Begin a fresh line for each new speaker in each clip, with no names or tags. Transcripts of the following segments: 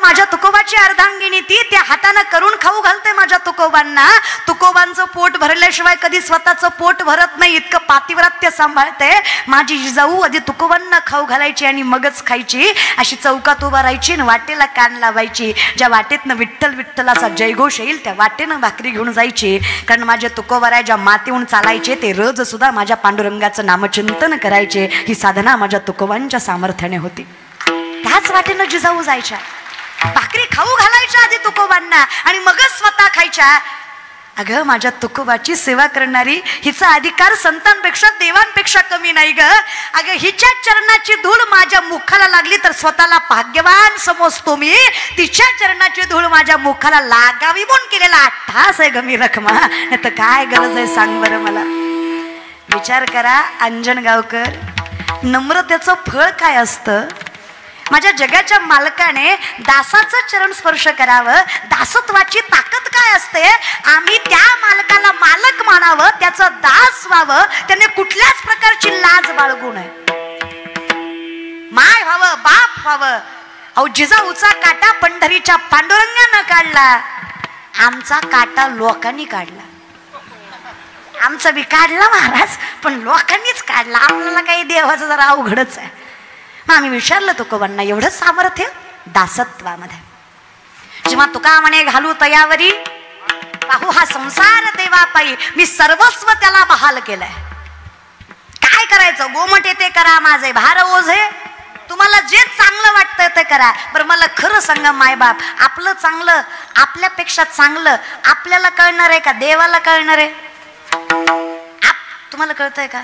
माझ्या तुकोबाची अर्धांगिनी ती, त्या हाताने करून खाऊ घालते माझ्या तुकोबांना. तुकोबांचं पोट भरल्याशिवाय कधी स्वतःचं पोट भरत नाही, इतकं पातिव्रत्य सांभाळते. माझी जिजाऊ आधी तुकोबांना खाऊ घालायची आणि मगच खायची. अशी चौकात उभा राहायची आणि वाटेला कान लावायची. ज्या वाटेतनं विठ्ठल विठ्ठलाचा जयघोष येईल त्या वाटेनं भाकरी घेऊन जायची. कारण माझे तुकोबराय ज्या मातीहून चालायचे ते रोज सुद्धा माझ्या पांडुरंगाचं नामचिंतन करायचे. ही साधना माझ्या तुकोबांच्या सामर्थ्याने होती. त्याच वाटेनं जिजाऊ जायच्या, भाकरी खाऊ घालायच्या आधी तुकोबांना आणि मगच स्वतः खायच्या. अगं माझ्या तुकोबाची सेवा करणारी, हिचा अधिकार संतांपेक्षा देवांपेक्षा कमी नाही ग. अगं हिच्या चरणाची धूळ माझ्या मुखाला लागली तर स्वतःला भाग्यवान समजतो मी. तिच्या चरणाची धूळ माझ्या मुखाला लागावी म्हणून केलेला अट्टास आहे ग मी रखमा. नाही तर काय गरज आहे सांग बरं मला. विचार करा अंजनगावकर, नम्रतेचं फळ काय असतं. माझ्या जगाच्या मालकाने दासाचं चरण स्पर्श करावं. दासत्वाची ताकद काय असते. आम्ही त्या मालकाला मालक मानावं, त्याचं दास व्हावं. त्याने कुठल्याच प्रकारची लाज बाळगू नये. माय व्हावं, बाप व्हावं. अहो जिजाऊचा काटा पंढरीच्या पांडुरंगानं काढला, आमचा काटा लोकांनी काढला. आमचा बी काढला महाराज, पण लोकांनीच काढला. आपल्याला काही देवाचं जरा अवघडच आहे. मग आम्ही विचारलं तुकोबांना, एवढं सामर्थ्य दासत्वामध्ये. जेव्हा तुका म्हणे घालू तयावरी, पाहू हा संसार देवा पायी, मी सर्वस्व त्याला बहाल केलंय. काय करायचं, गोमट येते करा माझे भार ओझे. तुम्हाला जे चांगलं वाटतं ते करा. बरं मला खरं सांगा मायबाप, आपलं चांगलं आपल्यापेक्षा चांगलं आपल्याला कळणार आहे का देवाला कळणार आहे. तुम्हाला कळतंय का.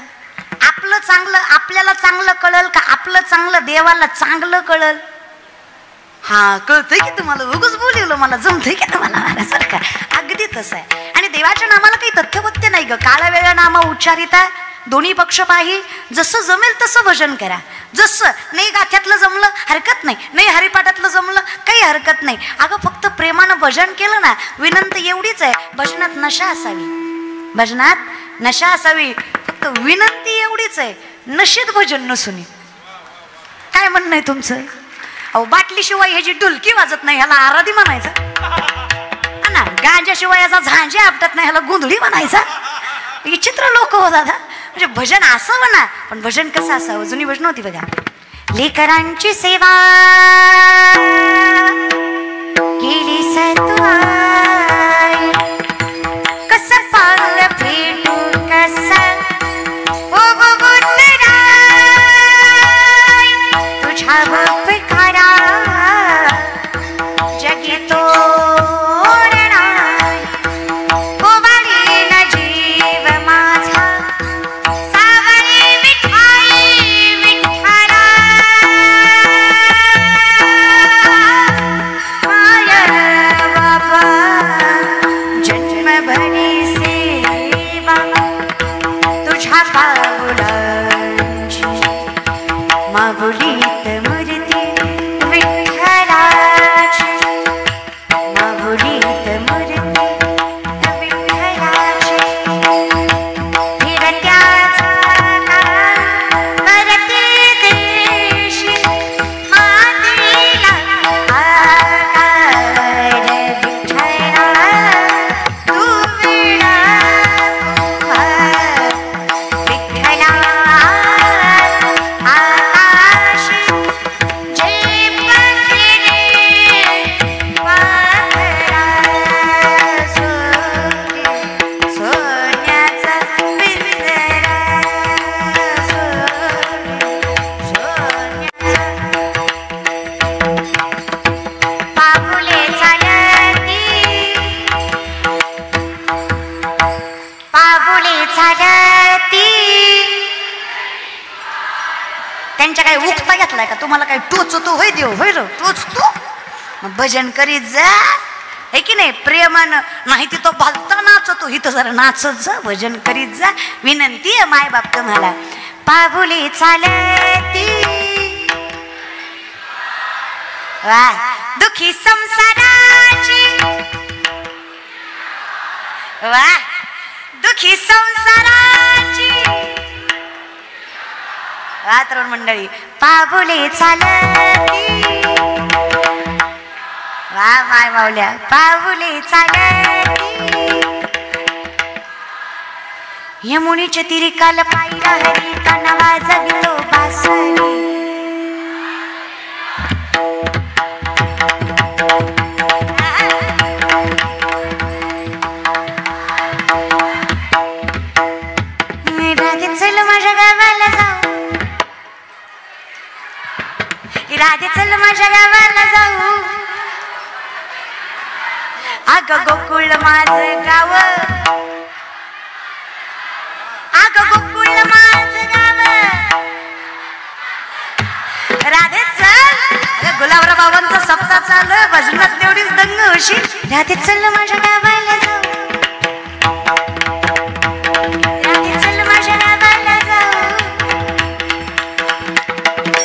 आपलं चांगलं आपल्याला चांगलं कळल का आपलं चांगलं देवाला चांगलं कळल. हा कळतंय की तुम्हाला. उगाच बोलवलं मला, जमतंय की तुम्हाला माझ्यासारखं. अगदी तसं आहे. आणि देवाच्या नामाला काही तथ्यपथ्य नाही ग. काळा वेळा नाम उच्चारिता, दोन्ही पक्ष पाही, जसं जमेल तसं भजन करा. जसं नाही गाथ्यातलं जमलं हरकत नाही, नाही हरिपाठातलं जमलं काही हरकत नाही. अगं फक्त प्रेमानं भजन केलं ना. विनंती एवढीच आहे, भजनात नशा असावी. भजनात नशा असावी, फक्त विनंती एवढीच आहे, नशीत भजन नसुनी. काय म्हणणं आहे तुमचं. अहो बाटलीशिवाय ह्याची ढुलकी वाजत नाही, ह्याला आराधी म्हणायचा ना. गांजाशिवाय याचा झांजे आपटत नाही, ह्याला गोंधळी म्हणायचा. विचित्र लोक हो दादा. म्हणजे भजन असावं ना, पण भजन कसं असावं. जुनी भजन होती बघा. लेकरांची सेवा केली सतवाई, कसं पावलं भेटू कसं तुझ्या उपकारा जगी तोडणार. ओवाळीन जीव माझा सावळी विठाई विठ्ठला. माय बाबा जन्मभरी सेवा तुझ्या पाऊलांची, माऊलीत मूर्ती विठ्ठलाची, माऊलीत मूर्ती विठ्ठलाची. फिरत्याचा करते देशी मातीला आकार विठ्ठला. तू विणा विठ्ठला आकाश जे पखरे पाखरा सोन्याचा पिंजरा सोन्याचा. पापुले चालती पापुले चालती. त्यांच्या काही उक्ता घेतलाय का तुम्हाला. काही टोचतो होय देव होय रो टोचतो. मग भजन करीत जा हे की नाही प्रेमानं. नाही तिथं भलता नाचतो, इथं जरा नाचत जा, भजन करीत जा. विनंती आहे माय बाप तुम्हाला. पाहुली चालती वा दुखी संसाराची, वा दुखी संसाराची. तरुण मंडळी पाहुली चालती माय मावल्या पाऊले चालती यमुनेच्या तीरी काल पाहिला हरी काना वाजविलो बासरी राधे चल माझ्या गावाला जाऊ राधे चल माझ्या गावाला जाऊ अग गोकुळ माझं गाव अग गोकुळ माझं गाव राधे चल गुलाबराव बाबांचा सप्ताह चालू भजनात तेवढीच दंग होशील राधे चल माझ्या गावाला जाऊ राधे चल माझ्या गावाला जाऊ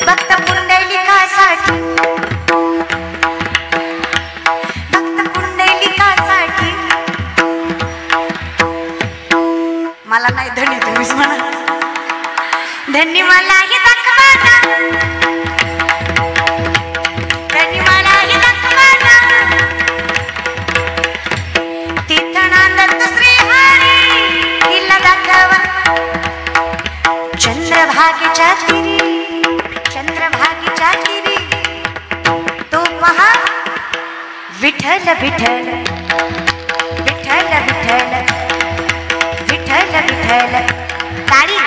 भक्त पुंडलिकासाठी मला नाही धनी तुम्हीच म्हणा धनी मलाही दाखवा धनी मलाही दाखवा तीर्थानंद श्री हरी हिला दाखवा चंद्रभागेच्या तिरी तो पहा विठ्ठल विठ्ठल विठ्ठल विठ्ठल विठ्ठल विठ्ठल तारी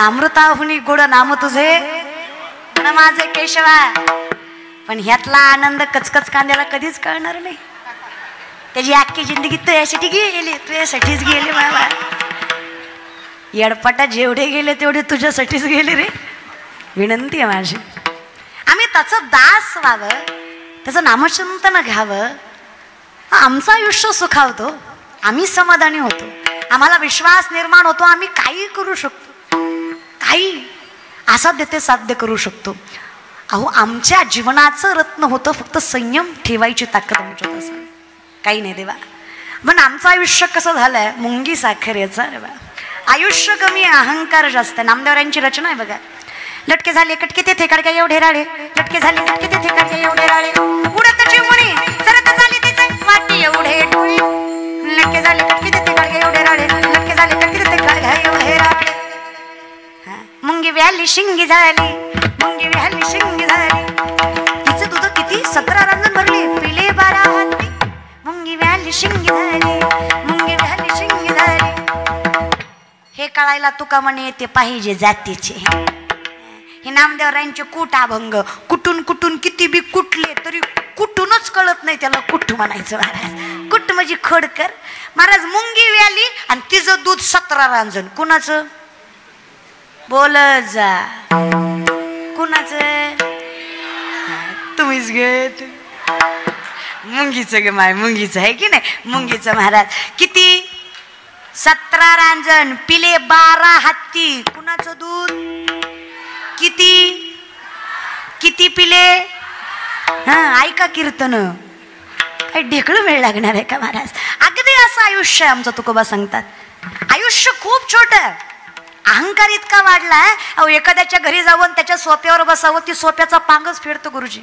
अमृताहुनी गोड नाम तुझे माझे केशवा पण ह्यातला आनंद कचकच कांद्याला कधीच कळणार नाही त्याची अख्खी जिंदगी तुझ्यासाठी गेली तुझ्यासाठीच गेली बाबा येडपटा जेवढे गेले तेवढे तुझ्यासाठीच गेले रे विनंती आहे माझी आम्ही त्याचं दास व्हावं त्याचं नामचिंतन घ्यावं आमचं आयुष्य सुखावतो आम्ही समाधानी होतो आम्हाला विश्वास निर्माण होतो आम्ही काही करू शकतो काही असाध्य ते साध्य करू शकतो अहो आमच्या जीवनाचं रत्न होतं फक्त संयम ठेवायची ताकद आमच्यात असावी काही नाही देवा पण आमचं आयुष्य कसं झालंय मुंगी साखर याचा रे बा आयुष्य कमी अहंकार जास्त नामदेवरांची रचना आहे बघा लटके झाले कटके तेथे काढके एवढे राळे लटके झाले कटके तेथे काढके एवढे राळे उडत चिमणी सरत झाले तिचे वाटी एवढे डोळे लटके झाले कटके तेथे काढके एवढे राळे लटके झाले कटके तेथे काढके एवढे राळे मुंगी व्याली शिंगी झाली मुंगी व्याली शिंगी झाली तिचं दूध किती 17 रांजण भरली पिले 12 हाती मुंगी व्याली शिंगी झाली मुंगी व्याली शिंगी झाली हे कळायला तुका म्हणे येते पाहिजे जातीचे हे नामदेवरायांचे कूट अभंग कुठून कुठून किती बी कुठले तरी कुठूनच कळत नाही त्याला कुठ म्हणायचं महाराज कुठ म्हणजे खोडकर महाराज मुंगी व्याली आणि तिचं दूध 17 रांजण कुणाचं बोल जा कुणाचं तुम्हीच घेत मुंगीचं गे माय मुंगीचं आहे की नाही मुंगीचं महाराज किती 17 रांजण, पिले 12 हत्ती. कुणाचं दूध? किती पिले? ऐका कीर्तन. काही ढेकळं वेळ लागणार आहे का महाराज? अगदी असं आयुष्य आहे आमचं. तुकोबा सांगतात आयुष्य खूप छोटं. अहंकार इतका वाढलाय, अहो एखाद्याच्या घरी जाऊन त्याच्या सोप्यावर बसावं, ती सोप्याचा पांगच फेडतो गुरुजी.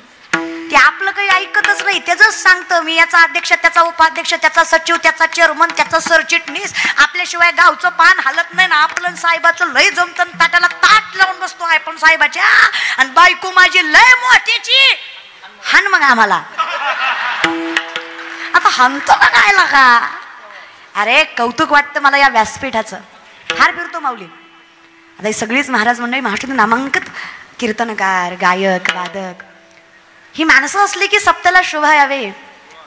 ते आपलं काही ऐकतच नाही, त्याच सांगतं मी याचा अध्यक्ष, त्याचा उपाध्यक्ष, त्याचा सचिव, त्याचा चेअरमन, त्याचा सरचिटणीस. आपल्याशिवाय गावचं पान हालत नाही ना. आपलं साहेबाचं लय जमतं, ताटाला ताट लावून बसतो आहे पण साहेबाच्या. आणि बायको माझी लय मोठ्याची. हान मग आम्हाला आता हानतो का काय लागा? अरे कौतुक वाटतं मला या व्यासपीठाचं. फार फिरतो माऊली. आता ही सगळीच महाराज मंडळी महाराष्ट्रात नामांकित कीर्तनकार, गायक, वादक ही माणसं असली की सप्त्याला शोभा यावे.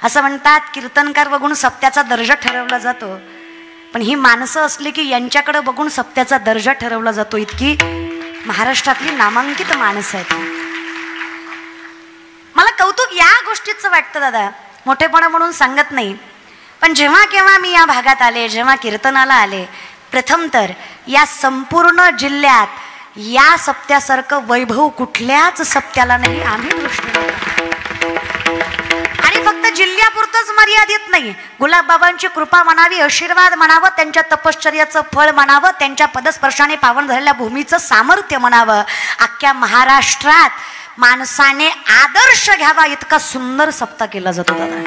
असं म्हणतात कीर्तनकार बघून सप्त्याचा दर्जा ठरवला जातो, पण ही माणसं असली की यांच्याकडे बघून सप्त्याचा दर्जा ठरवला जातो. इतकी महाराष्ट्रातली नामांकित माणसं आहेत. मला कौतुक या गोष्टीचं वाटतं दादा, मोठेपणा म्हणून सांगत नाही, पण जेव्हा केव्हा मी या भागात आले, जेव्हा कीर्तनाला आले, प्रथम तर या संपूर्ण जिल्ह्यात या सप्त्यासारखं वैभव कुठल्याच सप्त्याला नाही. आम्ही दृष्टी आणि फक्त जिल्ह्यापुरतंच मर्यादित नाही. गुलाबबाबांची कृपा म्हणावी, आशीर्वाद म्हणावं, त्यांच्या तपश्चर्याचं फळ म्हणावं, त्यांच्या पदस्पर्शाने पावन झालेल्या भूमीचं सामर्थ्य म्हणावं. अख्ख्या महाराष्ट्रात माणसाने आदर्श घ्यावा इतका सुंदर सप्ताह केला जातो दादा.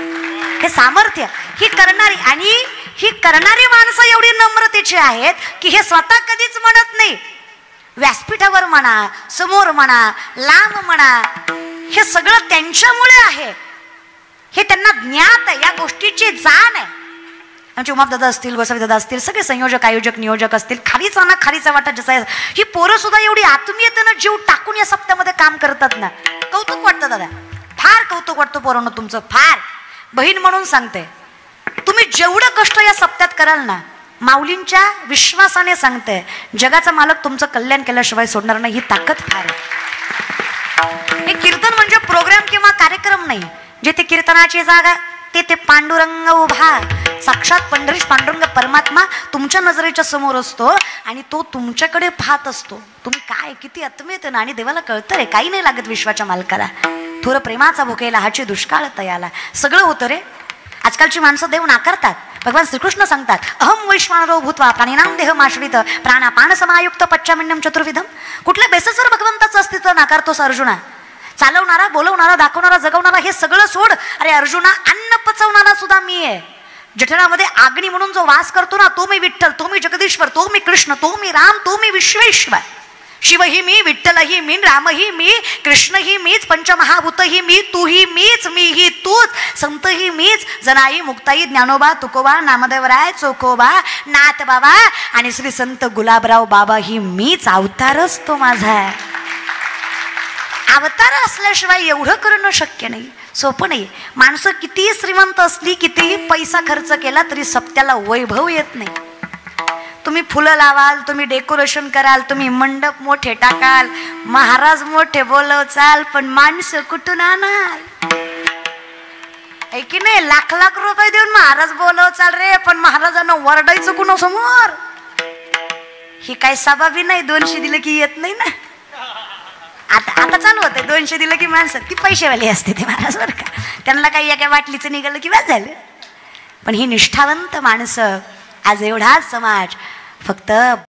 हे सामर्थ्य ही करणारी, आणि ही करणारी माणसं एवढी नम्रतेची आहेत की हे स्वतः कधीच म्हणत नाही. व्यासपीठावर म्हणा, समोर म्हणा, लांब म्हणा, हे सगळं त्यांच्यामुळे आहे. हे त्यांना ज्ञात आहे, या गोष्टीची जाण आहे. आमचे उमापदादा असतील, गोसावीदादा असतील, सगळे संयोजक, आयोजक, नियोजक असतील, खारीचा ना खारीचा वाटा जसा आहे. ही पोरं सुद्धा एवढी आत्मीयतेनं जीव टाकून या सप्त्यामध्ये काम करतात ना. कौतुक वाटतं दादा, फार कौतुक वाटतं पोरांनो तुमचं. फार बहीण म्हणून सांगते, तुम्ही जेवढं कष्ट या सप्त्यात कराल ना, माऊलींच्या विश्वासाने सांगते, जगाचा मालक तुमचं कल्याण केल्याशिवाय सोडणार नाही. ही ताकद फार आहे. हे कीर्तन म्हणजे प्रोग्राम किंवा कार्यक्रम नाही. जिथे कीर्तनाची जागा तेथे पांडुरंग उभा, साक्षात पंढरीश पांडुरंग परमात्मा तुमच्या नजरेच्या समोर असतो आणि तो तुमच्याकडे पाहत असतो. तुम्ही काय किती आत्मीयते ना, आणि देवाला कळतं रे, काही नाही लागत विश्वाच्या मालकाला. थोर प्रेमाचा भुकेला हाची दुष्काळ तयाला. सगळं होतं रे. आजकालची माणसं देव नाकारतात. भगवान श्रीकृष्ण सांगतात, अहम वैश्वानरो भूत्वा प्राणिनाम देहमाश्रित प्राणापान समायुक्त पच्चामिन्यम चतुर्विधम. कुठल्या बेसिसवर भगवंताचं अस्तित्व नाकारतोस अर्जुना? चालवणारा, बोलवणारा, दाखवणारा, जगवणारा हे सगळं सोड. अरे अर्जुना, अन्न पचवणारा सुद्धा मी आहे. जठरामध्ये अग्नी म्हणून जो वास करतो ना, तो मी विठ्ठल, तो मी जगदीश्वर, तो मी कृष्ण, तो मी राम, तो मी विश्वेश्वर. शिवही मी, विठ्ठलही मी, रामही मी, कृष्णही मीच, पंचमहाभूतही मी, तूही मीच, मीही तूच, संतही मीच, जनाई, मुक्ताई, ज्ञानोबा, तुकोबा, नामदेवराय, चोखोबा, नाथ बाबा आणि श्री संत गुलाबराव बाबा ही मीच. अवतारच तो माझा आहे. अवतार असल्याशिवाय एवढं करणं शक्य नाही, सोपं नाही. माणसं कितीही श्रीमंत असली, कितीही पैसा खर्च केला तरी सप्त्याला वैभव येत नाही. तुम्ही फुलं लावाल, तुम्ही डेकोरेशन कराल, तुम्ही मंडप मोठे टाकाल, महाराज मोठे बोलवचाल, पण माणसं कुठून आणाल? आहे की नाही? लाख लाख रुपये देऊन महाराज बोलवचाल रे, पण महाराजांना वरडायचं कुणा समोर? ही काय सबाबी नाही. 200 दिलं की येत नाही ना. आता चालू होते 200 दिलं की माणसं ती पैसेवाली असते ते महाराज बरं का. त्यांना काही एका बाटलीचं निघालं की बस झालं. पण ही निष्ठावंत माणसं, आज एवढाच समाज फक्त